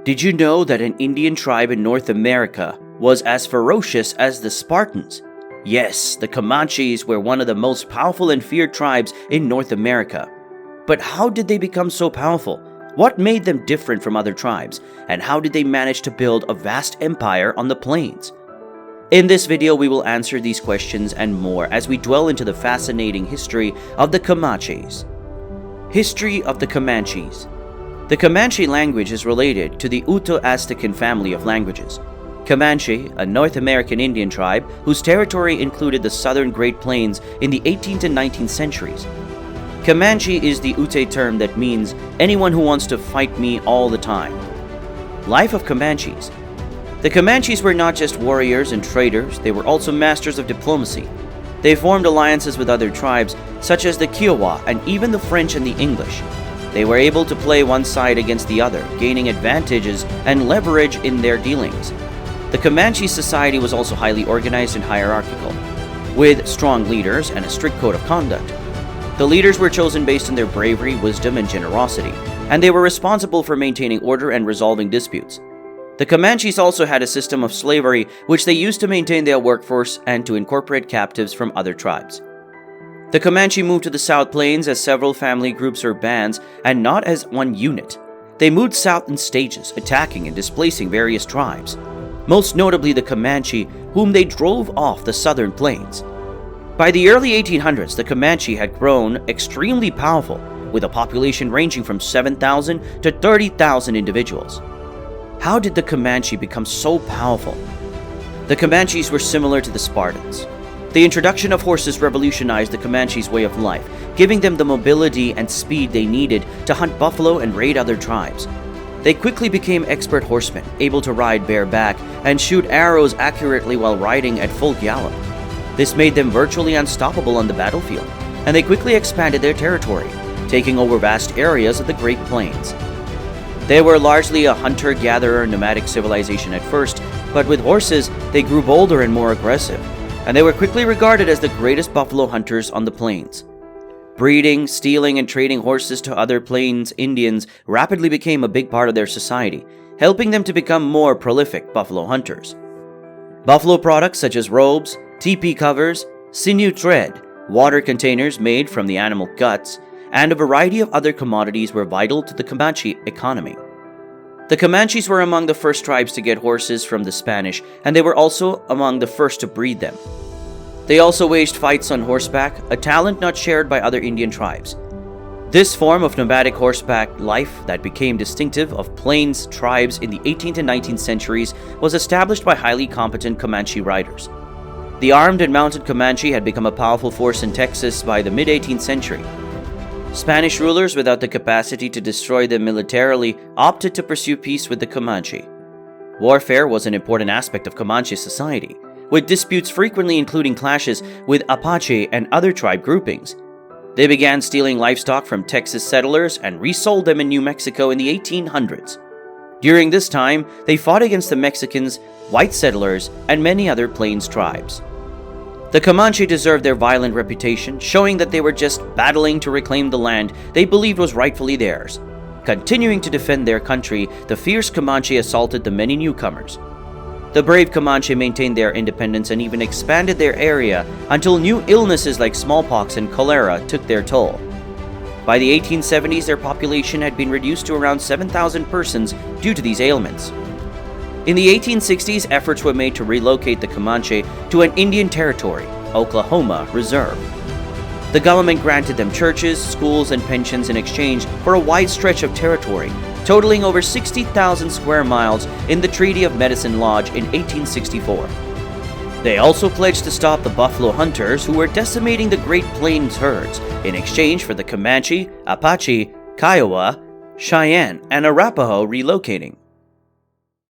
Did you know that an Indian tribe in North America was as ferocious as the Spartans? Yes, the Comanches were one of the most powerful and feared tribes in North America. But how did they become so powerful? What made them different from other tribes? And how did they manage to build a vast empire on the plains? In this video, we will answer these questions and more as we dwell into the fascinating history of the Comanches. History of the Comanches. The Comanche language is related to the Uto-Aztecan family of languages. Comanche, a North American Indian tribe whose territory included the southern Great Plains in the 18th and 19th centuries. Comanche is the Ute term that means anyone who wants to fight me all the time. Life of Comanches. The Comanches were not just warriors and traders, they were also masters of diplomacy. They formed alliances with other tribes such as the Kiowa and even the French and the English. They were able to play one side against the other, gaining advantages and leverage in their dealings. The Comanche society was also highly organized and hierarchical, with strong leaders and a strict code of conduct. The leaders were chosen based on their bravery, wisdom, and generosity, and they were responsible for maintaining order and resolving disputes. The Comanches also had a system of slavery which they used to maintain their workforce and to incorporate captives from other tribes. The Comanche moved to the South Plains as several family groups or bands and not as one unit. They moved south in stages, attacking and displacing various tribes, most notably the Comanche, whom they drove off the southern plains. By the early 1800s, the Comanche had grown extremely powerful, with a population ranging from 7,000 to 30,000 individuals. How did the Comanche become so powerful? The Comanches were similar to the Spartans. The introduction of horses revolutionized the Comanches' way of life, giving them the mobility and speed they needed to hunt buffalo and raid other tribes. They quickly became expert horsemen, able to ride bareback and shoot arrows accurately while riding at full gallop. This made them virtually unstoppable on the battlefield, and they quickly expanded their territory, taking over vast areas of the Great Plains. They were largely a hunter-gatherer nomadic civilization at first, but with horses, they grew bolder and more aggressive, and they were quickly regarded as the greatest buffalo hunters on the plains. Breeding, stealing, and trading horses to other Plains Indians rapidly became a big part of their society, helping them to become more prolific buffalo hunters. Buffalo products such as robes, teepee covers, sinew thread, water containers made from the animal guts, and a variety of other commodities were vital to the Comanche economy. The Comanches were among the first tribes to get horses from the Spanish, and they were also among the first to breed them. They also waged fights on horseback, a talent not shared by other Indian tribes. This form of nomadic horseback life that became distinctive of Plains tribes in the 18th and 19th centuries was established by highly competent Comanche riders. The armed and mounted Comanche had become a powerful force in Texas by the mid-18th century. Spanish rulers, without the capacity to destroy them militarily, opted to pursue peace with the Comanche. Warfare was an important aspect of Comanche society, with disputes frequently including clashes with Apache and other tribe groupings. They began stealing livestock from Texas settlers and resold them in New Mexico in the 1800s. During this time, they fought against the Mexicans, white settlers, and many other Plains tribes. The Comanche deserved their violent reputation, showing that they were just battling to reclaim the land they believed was rightfully theirs. Continuing to defend their country, the fierce Comanche assaulted the many newcomers. The brave Comanche maintained their independence and even expanded their area until new illnesses like smallpox and cholera took their toll. By the 1870s, their population had been reduced to around 7,000 persons due to these ailments. In the 1860s, efforts were made to relocate the Comanche to an Indian territory, Oklahoma Reserve. The government granted them churches, schools, and pensions in exchange for a wide stretch of territory, totaling over 60,000 square miles in the Treaty of Medicine Lodge in 1864. They also pledged to stop the buffalo hunters who were decimating the Great Plains herds in exchange for the Comanche, Apache, Kiowa, Cheyenne, and Arapaho relocating.